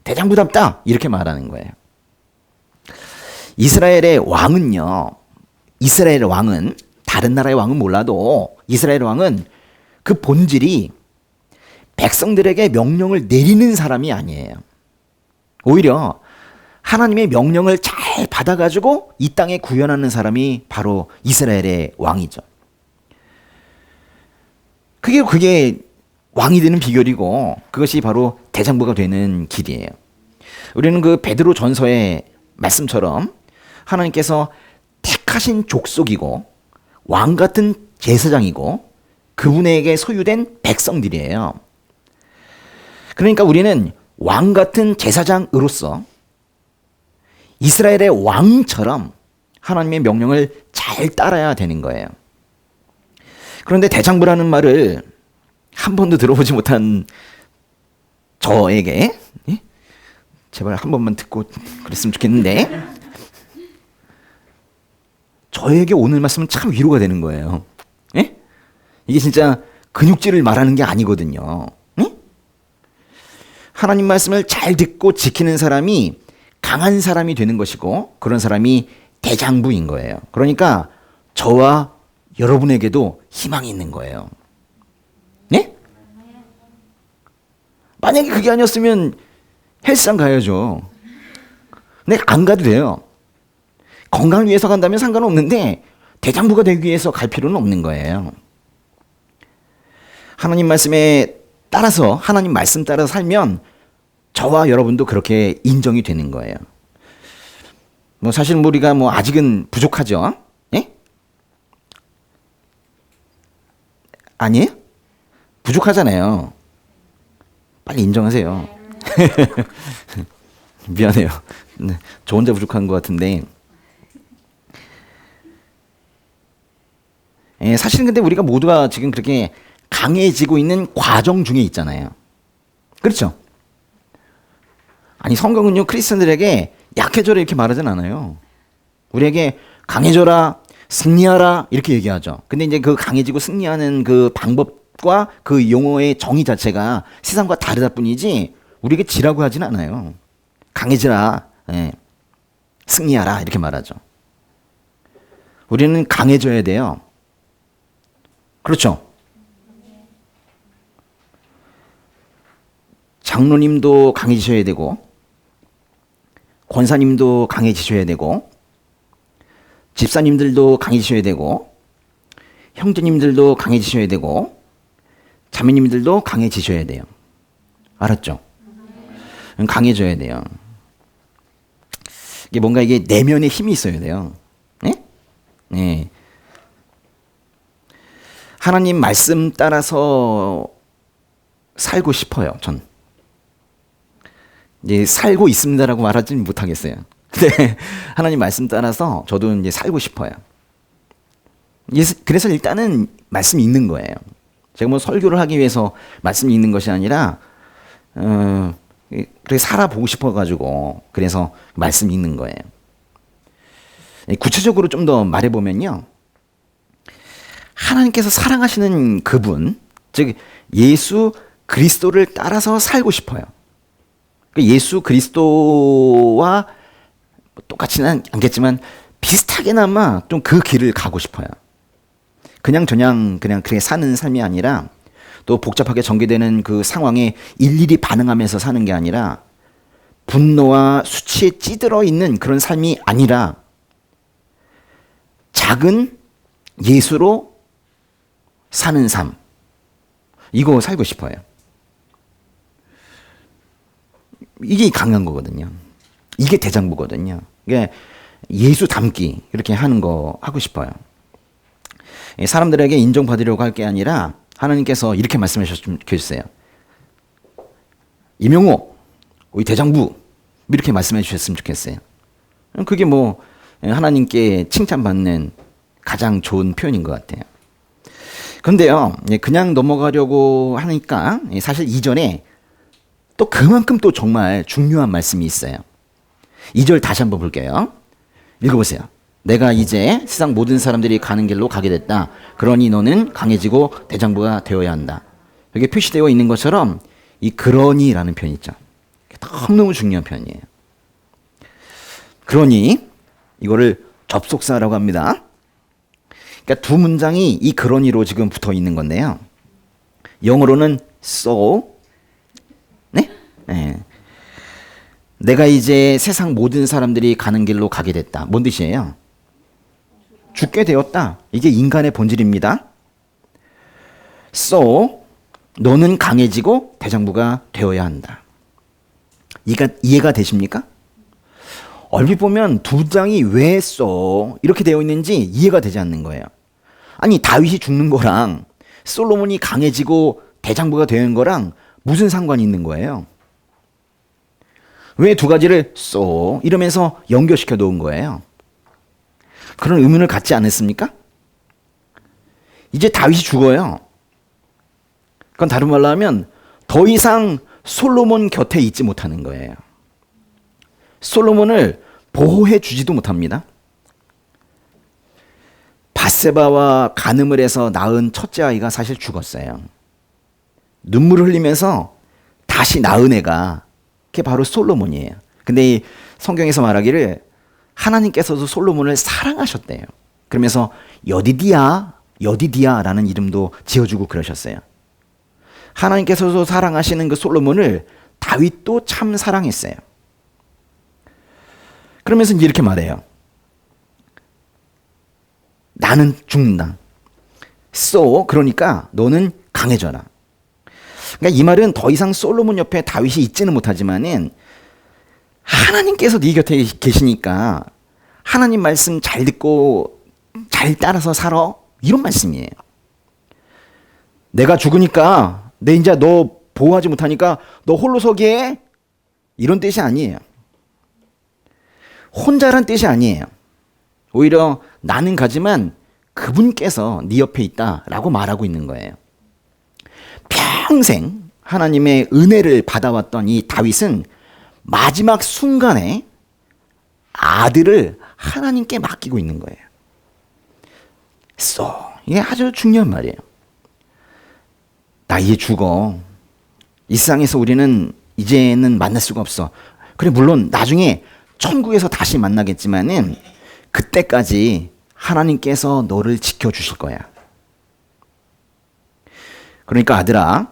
대장부답다 이렇게 말하는 거예요. 이스라엘의 왕은 다른 나라의 왕은 몰라도 이스라엘 왕은 그 본질이 백성들에게 명령을 내리는 사람이 아니에요. 오히려 하나님의 명령을 잘 받아가지고 이 땅에 구현하는 사람이 바로 이스라엘의 왕이죠. 그게 왕이 되는 비결이고 그것이 바로 대장부가 되는 길이에요. 우리는 그 베드로 전서의 말씀처럼 하나님께서 택하신 족속이고 왕 같은 제사장이고 그분에게 소유된 백성들이에요. 그러니까 우리는 왕 같은 제사장으로서 이스라엘의 왕처럼 하나님의 명령을 잘 따라야 되는 거예요. 그런데 대장부라는 말을 한 번도 들어보지 못한 저에게, 예? 제발 한 번만 듣고 그랬으면 좋겠는데, 저에게 오늘 말씀은 참 위로가 되는 거예요. 예? 이게 진짜 근육질을 말하는 게 아니거든요. 예? 하나님 말씀을 잘 듣고 지키는 사람이 강한 사람이 되는 것이고, 그런 사람이 대장부인 거예요. 그러니까 저와 여러분에게도 희망이 있는 거예요. 네? 만약에 그게 아니었으면 헬스장 가야죠. 근데 안 가도 돼요. 건강을 위해서 간다면 상관없는데 대장부가 되기 위해서 갈 필요는 없는 거예요. 하나님 말씀에 따라서, 하나님 말씀 따라 살면 저와 여러분도 그렇게 인정이 되는 거예요. 뭐 사실 우리가 뭐 아직은 부족하죠. 예? 아니에요? 부족하잖아요. 빨리 인정하세요. 미안해요. 네, 저 혼자 부족한 것 같은데. 예, 사실은 근데 우리가 모두가 지금 그렇게 강해지고 있는 과정 중에 있잖아요. 그렇죠? 아니, 성경은요, 크리스천들에게 약해져라 이렇게 말하진 않아요. 우리에게 강해져라, 승리하라 이렇게 얘기하죠. 근데 이제 그 강해지고 승리하는 그 방법과 그 용어의 정의 자체가 세상과 다르다 뿐이지 우리에게 지라고 하진 않아요. 강해지라, 예, 승리하라 이렇게 말하죠. 우리는 강해져야 돼요. 그렇죠? 장로님도 강해지셔야 되고, 권사님도 강해지셔야 되고, 집사님들도 강해지셔야 되고, 형제님들도 강해지셔야 되고, 자매님들도 강해지셔야 돼요. 알았죠? 강해져야 돼요. 이게 뭔가 이게 내면에 힘이 있어야 돼요. 네? 네. 하나님 말씀 따라서 살고 싶어요, 전. 이제 살고 있습니다라고 말하지는 못하겠어요. 근데 하나님 말씀 따라서 저도 이제 살고 싶어요. 그래서 일단은 말씀이 있는 거예요. 제가 뭐 설교를 하기 위해서 말씀이 있는 것이 아니라, 그렇게 살아보고 싶어가지고, 그래서 말씀이 있는 거예요. 구체적으로 좀 더 말해보면요. 하나님께서 사랑하시는 그분, 즉 예수 그리스도를 따라서 살고 싶어요. 예수 그리스도와 똑같지는 않겠지만 비슷하게나마 좀 그 길을 가고 싶어요. 그냥 그렇게 사는 삶이 아니라, 또 복잡하게 전개되는 그 상황에 일일이 반응하면서 사는 게 아니라, 분노와 수치에 찌들어 있는 그런 삶이 아니라 작은 예수로 사는 삶, 이거 살고 싶어요. 이게 강한 거거든요. 이게 대장부거든요. 이게 예수 닮기 이렇게 하는 거 하고 싶어요. 사람들에게 인정받으려고 할 게 아니라 하나님께서 이렇게 말씀하셨으면 좋겠어요. 이명호, 우리 대장부 이렇게 말씀해 주셨으면 좋겠어요. 그게 뭐 하나님께 칭찬받는 가장 좋은 표현인 것 같아요. 그런데요, 그냥 넘어가려고 하니까 사실 이전에 또 그만큼 또 정말 중요한 말씀이 있어요. 2절 다시 한번 볼게요. 읽어보세요. 내가 이제 세상 모든 사람들이 가는 길로 가게 됐다. 그러니 너는 강해지고 대장부가 되어야 한다. 여기 표시되어 있는 것처럼 이 그러니라는 표현 있죠. 너무너무 중요한 표현이에요. 그러니 이거를 접속사라고 합니다. 그러니까 두 문장이 이 그러니로 지금 붙어 있는 건데요. 영어로는 so, 네. 내가 이제 세상 모든 사람들이 가는 길로 가게 됐다. 뭔 뜻이에요? 죽게 되었다. 이게 인간의 본질입니다. So, 너는 강해지고 대장부가 되어야 한다. 이해가 되십니까? 얼핏 보면 두 장이 왜 so 이렇게 되어 있는지 이해가 되지 않는 거예요. 아니, 다윗이 죽는 거랑 솔로몬이 강해지고 대장부가 되는 거랑 무슨 상관이 있는 거예요? 왜 두 가지를 so 이러면서 연결시켜 놓은 거예요? 그런 의문을 갖지 않았습니까? 이제 다윗이 죽어요. 그건 다른 말로 하면 더 이상 솔로몬 곁에 있지 못하는 거예요. 솔로몬을 보호해 주지도 못합니다. 밧세바와 간음을 해서 낳은 첫째 아이가 사실 죽었어요. 눈물을 흘리면서 다시 낳은 애가 그게 바로 솔로몬이에요. 근데 이 성경에서 말하기를 하나님께서도 솔로몬을 사랑하셨대요. 그러면서 여디디아라는 이름도 지어주고 그러셨어요. 하나님께서도 사랑하시는 그 솔로몬을 다윗도 참 사랑했어요. 그러면서 이렇게 말해요. 나는 죽는다. 그러니까 너는 강해져라. 그러니까 이 말은 더 이상 솔로몬 옆에 다윗이 있지는 못하지만은 하나님께서 네 곁에 계시니까 하나님 말씀 잘 듣고 잘 따라서 살아. 이런 말씀이에요. 내가 죽으니까 내 이제 너 보호하지 못하니까 너 홀로 서기에 이런 뜻이 아니에요. 혼자란 뜻이 아니에요. 오히려 나는 가지만 그분께서 네 옆에 있다라고 말하고 있는 거예요. 평생 하나님의 은혜를 받아왔던 이 다윗은 마지막 순간에 아들을 하나님께 맡기고 있는 거예요. 이게 아주 중요한 말이에요. 나 이제 죽어. 이 세상에서 우리는 이제는 만날 수가 없어. 그래 물론 나중에 천국에서 다시 만나겠지만은 그때까지 하나님께서 너를 지켜주실 거야. 그러니까 아들아,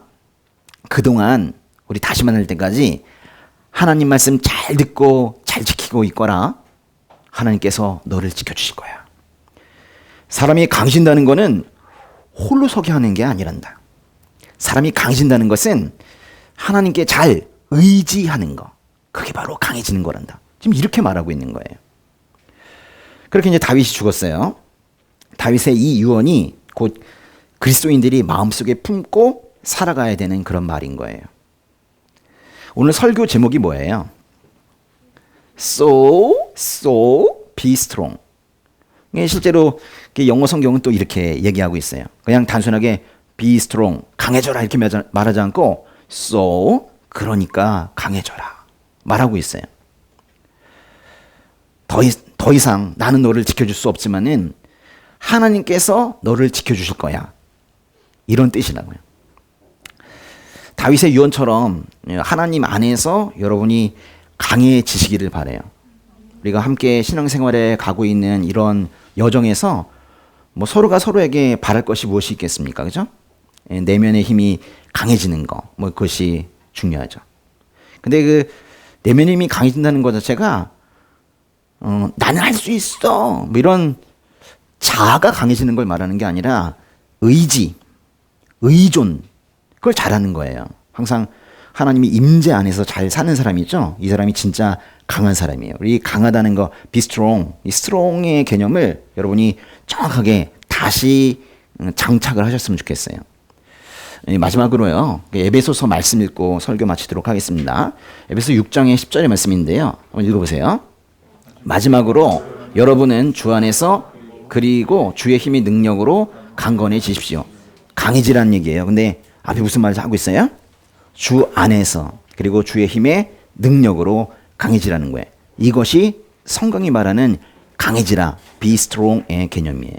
그동안 우리 다시 만날 때까지 하나님 말씀 잘 듣고 잘 지키고 있거라. 하나님께서 너를 지켜주실 거야. 사람이 강해진다는 것은 홀로 서게 하는 게 아니란다. 사람이 강해진다는 것은 하나님께 잘 의지하는 거. 그게 바로 강해지는 거란다. 지금 이렇게 말하고 있는 거예요. 그렇게 이제 다윗이 죽었어요. 다윗의 이 유언이 곧 그리스도인들이 마음속에 품고 살아가야 되는 그런 말인 거예요. 오늘 설교 제목이 뭐예요? So be strong. 실제로 영어 성경은 또 이렇게 얘기하고 있어요. 그냥 단순하게 be strong, 강해져라 이렇게 말하지 않고 그러니까 강해져라 말하고 있어요. 더 이상 나는 너를 지켜줄 수 없지만은 하나님께서 너를 지켜주실 거야. 이런 뜻이라고요. 다윗의 유언처럼 하나님 안에서 여러분이 강해지시기를 바라요. 우리가 함께 신앙생활에 가고 있는 이런 여정에서 뭐 서로가 서로에게 바랄 것이 무엇이 있겠습니까? 그죠? 내면의 힘이 강해지는 거, 뭐 그것이 중요하죠. 근데 그 내면의 힘이 강해진다는 것 자체가 나는 할 수 있어. 뭐 이런 자아가 강해지는 걸 말하는 게 아니라 의지, 의존, 그걸 잘하는 거예요. 항상 하나님이 임재 안에서 잘 사는 사람이죠. 이 사람이 진짜 강한 사람이에요. 이 강하다는 거, be strong, 이 strong의 개념을 여러분이 정확하게 다시 장착을 하셨으면 좋겠어요. 마지막으로요, 에베소서 말씀 읽고 설교 마치도록 하겠습니다. 에베소 6장의 10절의 말씀인데요. 한번 읽어보세요. 마지막으로 여러분은 주 안에서 그리고 주의 힘의 능력으로 강건해지십시오. 강해지라는 얘기예요. 근데 앞에 무슨 말을 하고 있어요? 주 안에서 그리고 주의 힘의 능력으로 강해지라는 거예요. 이것이 성경이 말하는 강해지라, be strong의 개념이에요.